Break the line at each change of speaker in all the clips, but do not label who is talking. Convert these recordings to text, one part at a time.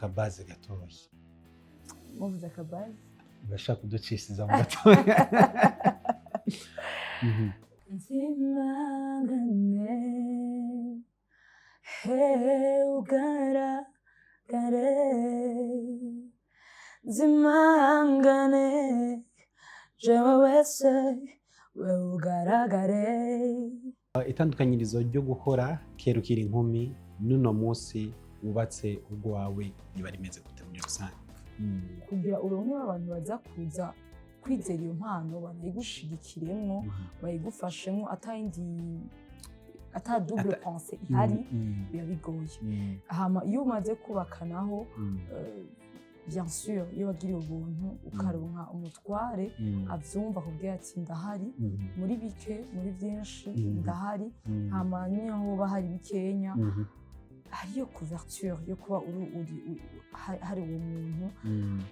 akabaze gatoya.
Muvuze akabaze
Urashaka kuducishiriza mu gatoya?
nzimangane ugaragare nzimangane jewe wese we ugaragare.
Itandukanyirizo ryo gukora kera ukiri inkumi n'uno munsi wubatse urwawe riba rimeze gute muri rusange?
Kugira uronke abantu baza kuza kwizera iyo mpano banayigushigikiremwo bayigufashemwo ata double pensée ihari biba bigoye. Hama iyo umaze kubakanaho bien sûr iyo wagiriye ubuntu ukaronka umutware avyumva akubwira ati ndahari muri bike muri byinshi ndahari. Hama niyo hoba hari bikenya hariyo couverture yo kuba hari uwo muntu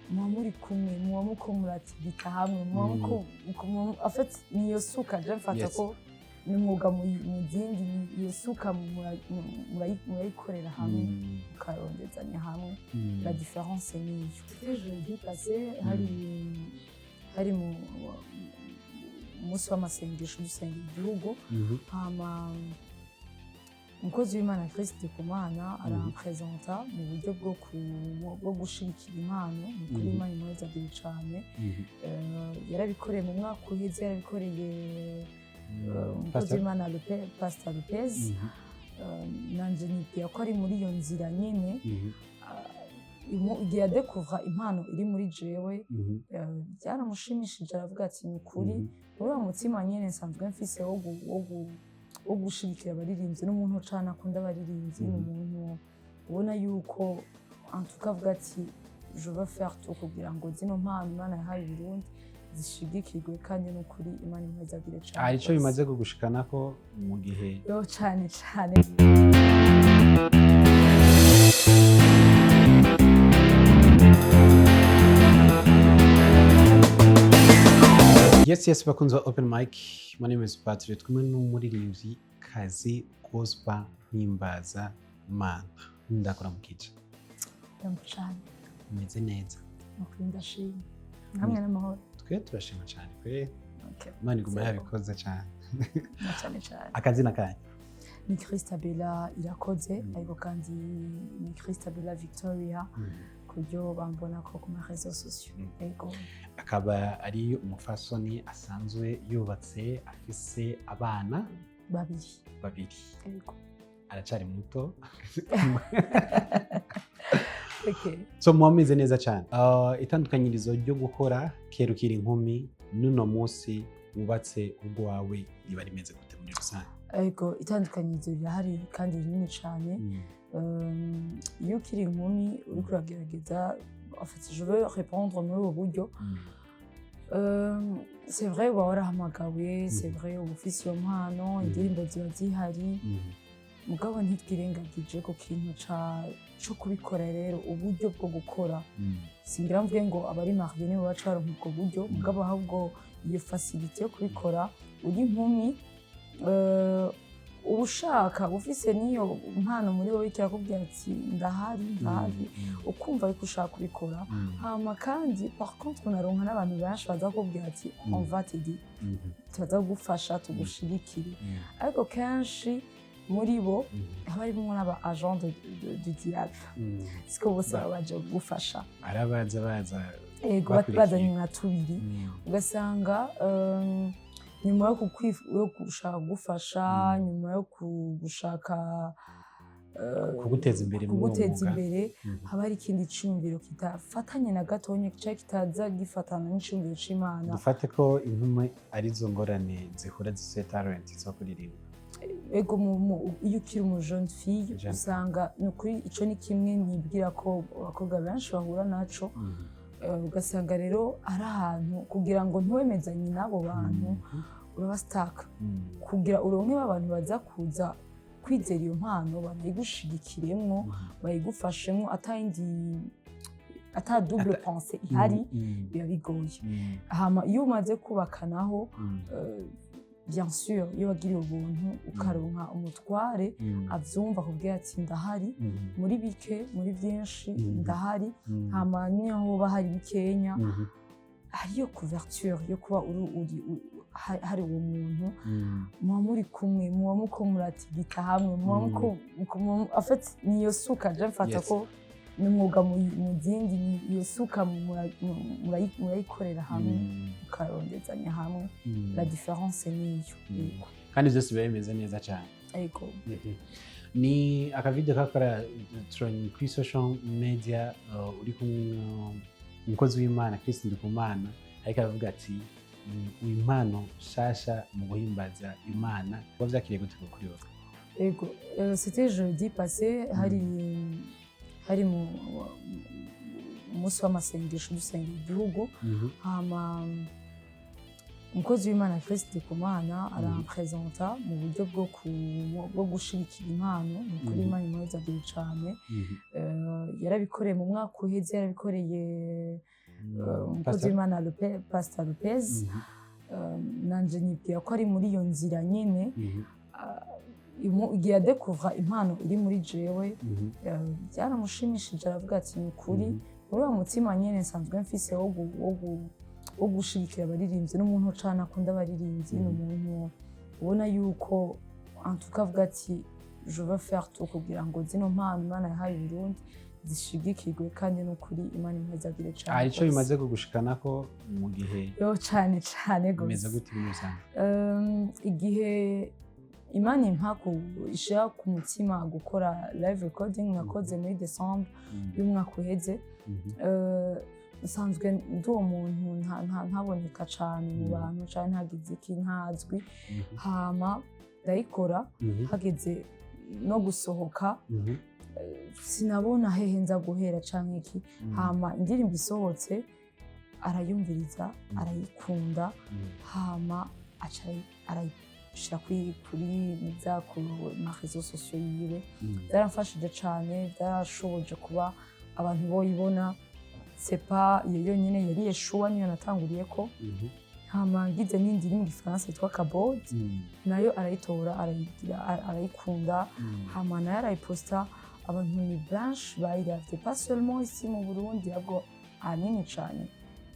muba muri kumwe muba muko muratigita hamwe muba afite niyo suka je mfata ko ni umwuga mu zindi iyo suka murayikorera hamwe mukarondezanya hamwe. La différence ni iyo jeudi passé hari mu munsi w'amasengesho dusengera igihugu. Hama umukozi w'Imana Christ Kumana arapresenta mu buryo bwo gushigikira impano kuri Imana imwezagire cane. Yarabikoreye mu mwaka uheze, yarabikoreye umukozi w'Imana Pastor Lopez. Nanje nibwira ko ari muri iyo nzira nyene igihe adekuvra impano iri muri jewe byaramushimishije aravuga ati ni ukuri muri wa mutima nyene nsanzwe mfise wo gushigikira abaririmbyi n'umuntu cane akunda abaririmbyi n'umuntu ubona yuko antukavuga ati je veux faire tout kugira ngo zino mpano Imana yahaye Burundi zishigikirwe kandi n'ukuri Imana imwezagire cane.
Hari ico bimaze kugushikanako mu gihe
yo cane cane.
Yes, bakunze open mic. My name is Patrick. Kumwe n'umuririmbyi kazi Gospel Himbaza Mana. Ndakora mu kice.
Ndamufashanya.
Meze neza.
Nukuri ndashima. Namwe n'amahoro.
Twe turashima cyane kwe.
Okay.
Imana iguma yabikoze cyane.
Cyane cyane.
Akazina kanye.
Ni Christabella Irakoze, ariko kandi ni Christabella Victoria. Kuryo bambona ko ku marezo sociaux. Ego.
Akaba ari umufasoni asanzwe yubatse afise abana babiri.
Ego.
Aracari muto.
Okay.
So muameze neza cyane. Itandukanyirizo ryo gukora kera ukiri inkumi n'uno munsi wubatse urwawe riba rimeze gute muri rusange?
Ego itandukanyirizo rirahari kandi rinini cyane. Iyo ukiri inkumi uri kuragerageza je veux répondre muri ubu buryo. C'est vrai uba warahamagawe, c'est vrai uba ufise iyo mpano, indirimbo ziba zihari, mugabo ntitwirengagije ku kintu co kubikora. Rero uburyo bwo gukora singira mvuge ngo abari marié nibo baca baronka ubwo buryo, mugabo ahubwo iyo facilité yo kubikora uri inkumi ushaka ufise niyo mpano muri wowe kirakubwira ati ndahari ukumva ariko ushaka kubikora. Hama kandi par contre unaronka n'abantu benshi baza kubwira ati on va t'aider, tuza kugufasha tugushigikire. Ariko kenshi muri bo haba harimo n'aba agent de diable, siko bose baje kugufasha,
arabaza
ego bazanye nka tubiri ugasanga nyuma yo gushaka kugufasha, nyuma yo gushaka
kuguteza imbere
haba hari ikindi cyumviro kitafatanye na gatonye cyangwa kitaza gifatana n'icyumviro c'Imana.
Dufate ko inkumi arizo ngorane zihura zise talent zo kuririmba.
Ego iyo ukiri mu jeune fille usanga nukuri ico ni kimwe nibwira ko abakobwa benshi bahura naco. Ugasanga rero ari ahantu kugira ngo ntiwemezanye n'abo bantu uraba stuck. Kugira uronke abantu baza kuza kwizera iyo mpano bayigushigikiremwo bayigufashemwo ata double pensée ihari biba bigoye. Hama iyo umaze kubakanaho bien sûr iyo wagiriye ubuntu ukaronka umutware avyumva akubwira ati ndahari muri bike muri byinshi ndahari hama niyo hoba hari bikenya hariyo couverture yo kuba hari uwo muntu muba muri kumwe muba muko muratigita hamwe en fait niyo suka je mfata ko n'umwuga mu zindi niyo suka murayikorera hamwe mukarondezanya hamwe la différence niyo
kandi byose biba bimeze neza cyane
ego
ni akavideo kakora kuri social media uri kumwe umukozi w'Imana Kristo Ndikumana ariko aravuga ati impano shasha mu guhimbaza Imana kuba vyakiriye gute kuri wowe?
Ego c'était jeudi passé hari mu munsi w'amasengesho dusengera igihugu hama umukozi w'Imana Kristo Ndikumana arampresenta mu buryo bwo gushigikira impano kuri Imana imwezagire cane yarabikoreye mu mwaka uheze yarabikoreye umukozi w'Imana Pastor Lopez nanje nibwira ko ari muri iyo nzira nyene igihe adekuvra impano iri muri jewe byaramushimishije aravuga ati ni ukuri muri uwo mutima nyene nsanzwe mfise wo gushigikira abaririmbyi n'umuntu cane akunda abaririmbyi n'umuntu ubona yuko antukavuga ati je veux faire tout kugira ngo zino mpano Imana yahaye Burundi zishigikirwe kandi n'ukuri Imana imwezagire cane.
Arico bimaze kugushikanako mu gihe
yo cane gose
bimeze gute bimusanga
igihe Imana impaku ishira ku mutima gukora live recording nakoze muri December y'umwaka uheze nsanzwe ndi uwo muntu ntaboneka cane mu bantu cane ntagize iki ntazwi hama ndayikora hageze no gusohoka sinabona hehe nza guhera canke iki hama indirimbo isohotse arayumviriza arayikunda hama aca arayishira kuri ma réseaux sociaux yiwe byaramfashije cane byarashoboje kuba abantu boyibona c'est pas iyo yonyine yari Yeshua niyo natanguriyeko hama ngize n'indi iri mu gifaransa yitwa Kabod nayo arayitora arayikunda hama nayo arayiposta abantu ni benshi bayiravye pas seulement ici mu Burundi ahubwo ahanini cane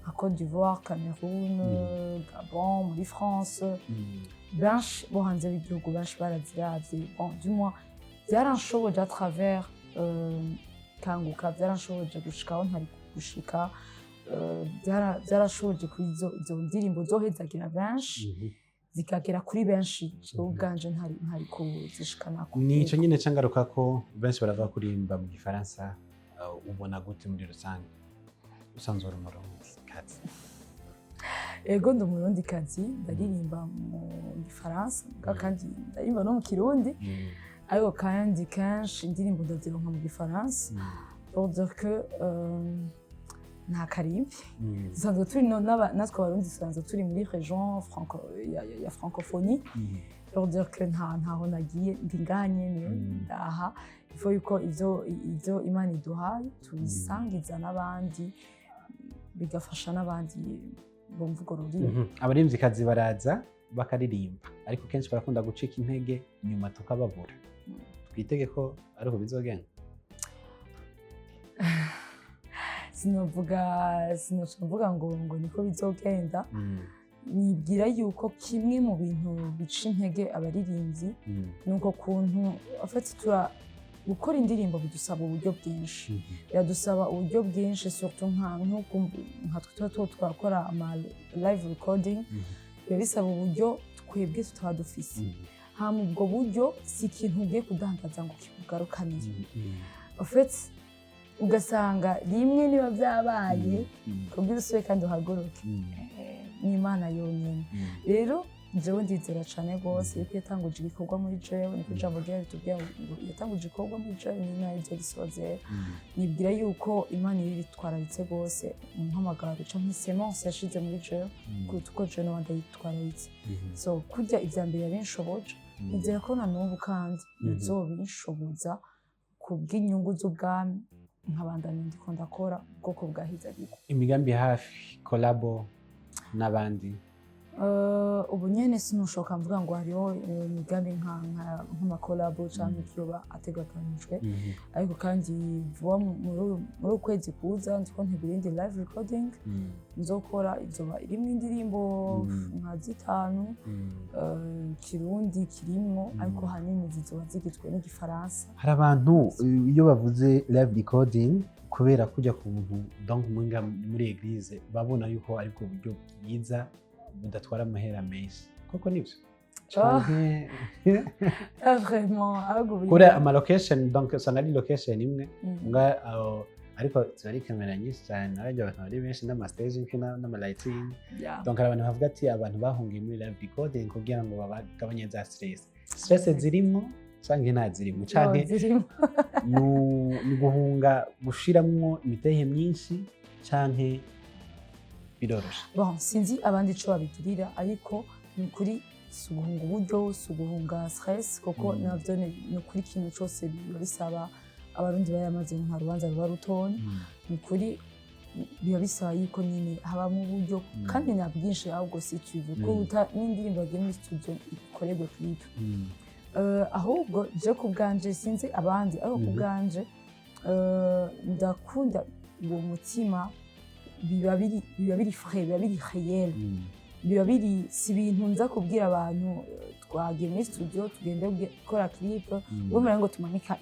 nka Côte d'Ivoire, Cameroun, Gabon, muri France benshi bo hanze y'igihugu benshi baraziravye bon du moins byaranshoboje à travers Kanguka byaranshoboje gushikaho ntari gushika byarashoboje kuri izo ndirimbo zohezagira benshi zikagera kuri benshi ubwanje ntari kuzishikana
nico nyine cangaruka ko benshi barava kurimba mu gifaransa ubona gute muri rusange usanzwe uri umurundi kazi
ego ndi umurundi kazi ndaririmba mu gifaransa kandi ndaririmba no mu kirundi ariko kandi kenshi indirimbo ndazironka mu gifaransa pour dire que nta karimbi dusanzwe turi natwe abarundi dusanzwe turi muri region ya francophonie pour dire que ntaho nagiye ndi ngaha nyene ndaha ifo yuko ivyo Imana iduhaye tubisangiza n'abandi bigafasha n'abandi bumva urwo rurimi
abarimvyikazi baraza bakaririmba ariko kenshi barakunda gucika intege nyuma tukababura twitege ko ariko bizogenda sinovuga ngo niko bizogenda nibwira yuko kimwe mu bintu bica intege abaririmbyi nuko kuntu afite gukora indirimbo bidusaba uburyo bwinshi biradusaba uburyo bwinshi surtout nka tuba twakora ama live recording biba bisaba uburyo twebwe tutaba dufise hama ubwo buryo si ikintu ugiye kudandaza ngo kikugarukanire afite ugasanga rimwe niba byabaye kubwira usuye kandi uhagoroke n'Imana yonyine rero jewe ndizera cane rwose yuko yatanguje igikorwa muri jewe niko ijambo ryayo ritubwira ngo yatanguje igikorwa muri jewe ni nayo izogisozera nibwira yuko Imana iritwararitse rwose mu mpamagaro canke semence yashize muri jewe kuruta uko jewe n'abandi yitwararitse so kurya ivya mbere yabinshoboje nizera ko na n'ubu kandi bizobinshoboza kubw'inyungu z'ubwami nkabandanya ndiko ndakora ubwoko bwa hizagirwa imigambi hafi collabo n'abandi
ubu nyene sinushoka mvuga ngo hariho imigambi nk'amakolabo canke kiyoba ategekanijwe ariko kandi vuba muri ukwezi kuza ndiko ntegura indi live recording nzokora izoba irimwo indirimbo nka zitanu kirundi kirimwo ariko hanini zizoba zigizwe n'igifaransa.
Hari abantu iyo bavuze live recording kubera kujya ku muntu donc muri eglise babona yuko ari bwo buryo bwiza budatwara amahera menshi koko nivyo canke
vraiment
kuri ama location donc usanga ari location imwe ariko zari kamera nyinshi cyane abajya abantu bari benshi n'ama staging n'ama lighting donc abantu bavuga ati abantu bahungiye muri live recording kugira ngo babagabanye za stress zirimo canke nta zirimo canke ni guhunga gushiramwo imitehe myinshi canke biroroshe.
Bon, sinzi abandi ico babigirira ariko ni kuri suguhunga uburyo suguhunga stress koko navyo ni kuri kintu cyose bisaba abarundi bayamaze nka rubanza ruba rutonye ni kuri biba bisaba yuko nyine habamo uburyo kandi nta bwinshi ahubwo si tuvuga ko n'indirimbo yagiye muri studio ikorerwe clip ahubwo je ku bwanje sinzi abandi ariko ku bwanje ndakunda uwo mutima biba biri frais biba biri réel biba biri si ibintu nza kubwira abantu twagiye muri studio tugende gukora clip bumva ngo tumanika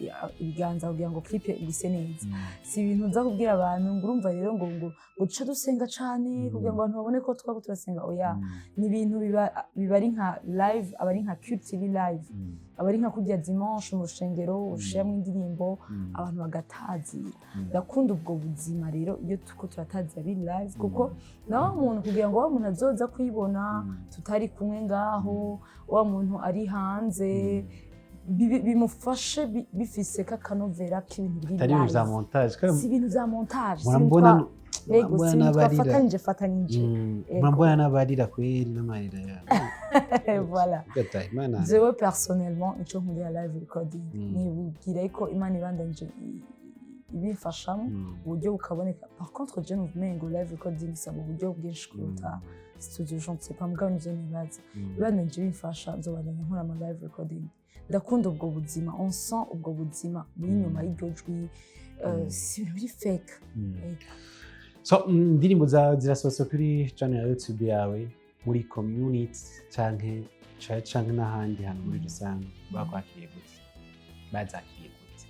ibiganza kugira ngo clip igise neza si ibintu nza kubwira abantu ngo urumva rero ngo duce dusenga cane kugira ngo abantu babone ko twaba turasenga oya ni ibintu biba ari nka live aba ari nka culture live aba ari nka kujya dimanche mu rushengero ushiramo indirimbo abantu bagatazira ndakunda ubwo buzima rero iyo tuko turatazira ari live kuko naho umuntu kugira ngo wa muntu azoza kwibona tutari kumwe ngaho wa muntu ari hanze bimufashe bifise kakanovera k'ibintu biri live
tari za montage
si ibintu za montage
murambona
yego si fatanije
murambona n'abarira kweri n'amarira yawe
voilà jewe personnellement ico nkunda live recording nibwira ko Imana ibandanje ibifashamo uburyo bukaboneka par contre je n'uvumengo live recording saba uburyo bwinshi kuruta studio je ne sais pas mugabo nizo nibaza ibandanje bifasha nzobandanya nkora ama live recording ndakunda ubwo buzima on sent ubwo buzima buri nyuma y'iryo jwi si ibintu biri fake
so indirimbo zirasohotse kuri channel ya YouTube yawe muri community canke church canke n'ahandi hantu muri rusange bakwakiriye gute bazakiriye gute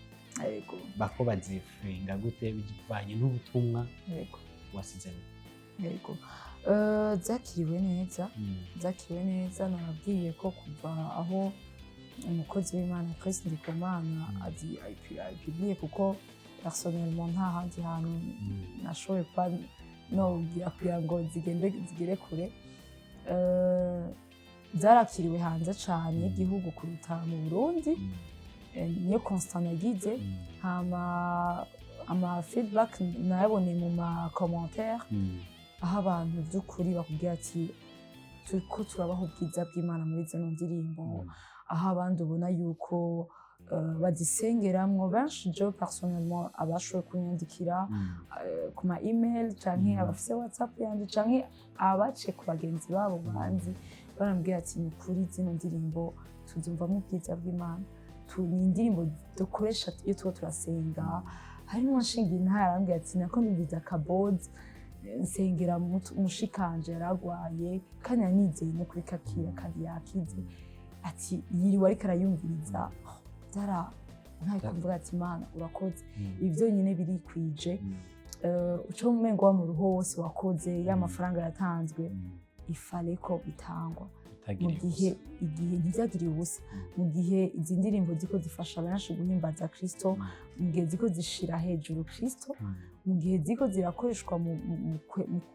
yego
bako bazifinga gute bivanye n'ubutumwa
yego
wasizemo
yego zakiriwe neza nababwiye ko kuva aho umukozi w'Imana Chris Ndikumana ayipibliye kuko personnellement nta handi hantu nashoboye kuba nogira kugira ngo zigere kure zarakiriwe hanze cane y'igihugu kuruta mu Burundi niyo Constant yagize ama feedback nayaboneye mu ma commentaire aho abantu by'ukuri bakubwira ati turiko turabaho ubwiza bw'Imana muri zino ndirimbo aho abandi ubona yuko bazisengeramwo benshi je personnellement abashoboye kunyandikira ku ma email canke abafise WhatsApp yanje canke abace ku bagenzi babo banzi barambwira ati ni kuri zino ndirimbo tuzumvamo ubwiza bw'Imana ni indirimbo dukoresha iyo tuba turasenga harimo nshinga intara arambwira ati nako ndumviza akabozi nsengera mushikanje yaragwaye kandi yanizeye no kuri kakira kandi yakize ati yiriwe ariko arayumviriza zara ntaye kuvuga ati Imana urakoze ivyo nyine birikwije uco umengo wa mu ruho wose wakoze y'amafaranga yatanzwe ifale ko bitangwa mu gihe ntivyagiriye ubusa mu gihe izi ndirimbo ziko zifasha benshi guhimbaza Kristo mu gihe ziko zishira hejuru Kristo mu gihe ziko zirakoreshwa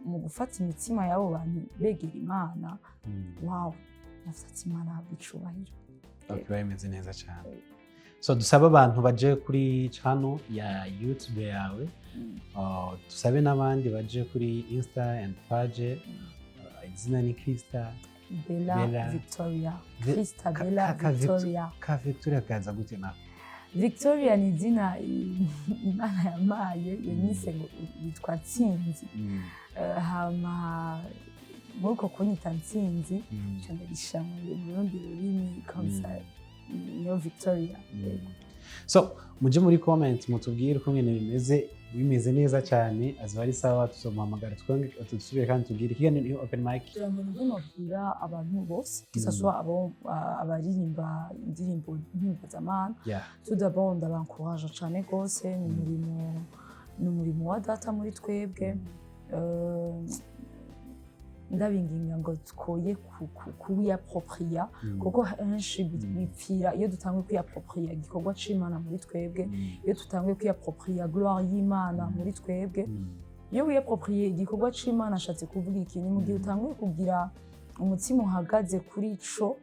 mu gufata imitima y'abo bantu begera Imana wow nafite Imana habwa icubahiro
biba bimeze neza cyane so dusaba abantu baje kuri channel ya YouTube yawe dusabe n'abandi baje kuri Insta and page izina ni Krista
Bella Victoria Krista Bella Victoria
ka Victoria kaza gute na
Victoria ni izina Imana yamaye yanise ngo yitwa Tsinzi hama muri uko kunyita ntsinzi nca ndarishyira mu rundi rurimi kamsa niyo Victoria.
So muje muri comment mutubwire uko nyene bimeze neza cyane azoba ari sawa tuzomuhamagara tusubire kandi tubwire ikiganiro ni open mic.
Ndamubwira abantu bose kisaswa abaririmba indirimbo mpuzamahanga tout d'abord ndabankuraje cyane gose ni umurimo wa data muri twebwe ndabinginga ngo twoye kuwiapproprier kuko henshi bipfira iyo dutanguye kwiapproprier igikorwa c'Imana muri twebwe iyo dutanguye kwiapproprier gloire y'Imana muri twebwe iyo wiapproprier igikorwa c'Imana ashatse kuvuga ikintu mu gihe utanguye kugira umutima uhagaze kuri ico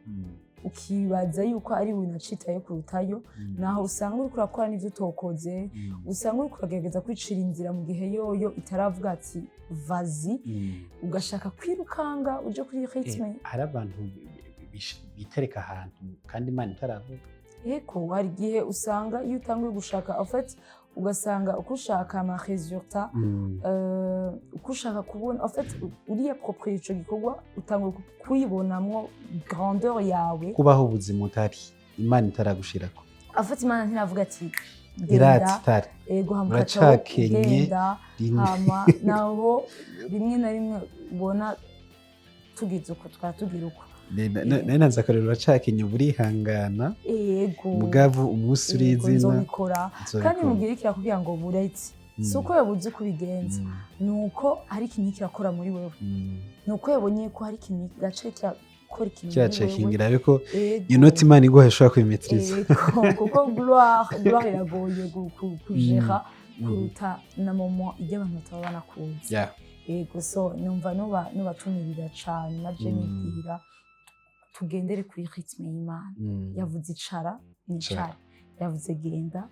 ukibaza yuko ari winacitaye kurutayo naho usanga uri kurakora n'ivyo utokoze usanga uri kuragerageza kwicira inzira mu gihe yoyo itaravuga ati vazi ugashaka kwirukanga uje kuri rythme.
Hari abantu bitereka ahantu kandi Imana itaravuga.
Eko hari gihe usanga iyo utanguye gushaka en fait ugasanga uko ushaka ama resultat uko ushaka kubona en fait uriya approprier ico gikorwa utanguye kwibonamwo grandeur yawe
kubaho ubuzima utari Imana itaragushirako.
En fait Imana ntiravuga ati
genda
ego
hamuracakenye
hama naho rimwe na rimwe ubona tugize uko twatugira uko
nananza akarero uracakenye burihangana
ego
mugavu umunsi urizina
nzobikora kandi mugire kirakubwira ngo buretse suko yabuze kubigenza nuko hari ikintu kirakora muri wewe nuko yabonye ko hari ikintu gace kirakora ikintu
cyacekingira ariko you know Imana iguha ishobora kwimetriza
kuko gloire iragoye kujera kuruta na moment ijya abantu batabana kuzi ego so numva nubatumira cyane na Jennifer tugendere kuri rythme y'Imana yavuze icara nicara yavuze genda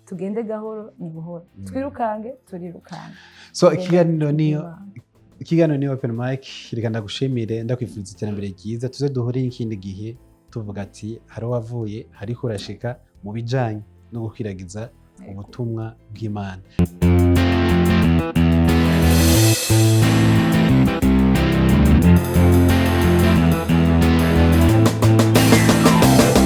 tugende gahoro ni buhoro twirukange turirukanga.
So ikiganiro ni open mic reka ndagushimire ndakwifuriza iterambere ryiza tuze duhurire ikindi gihe tuvuga ati hari wavuye hari kurashika mu bijanye no gukwiragiza ubutumwa bw'Imana.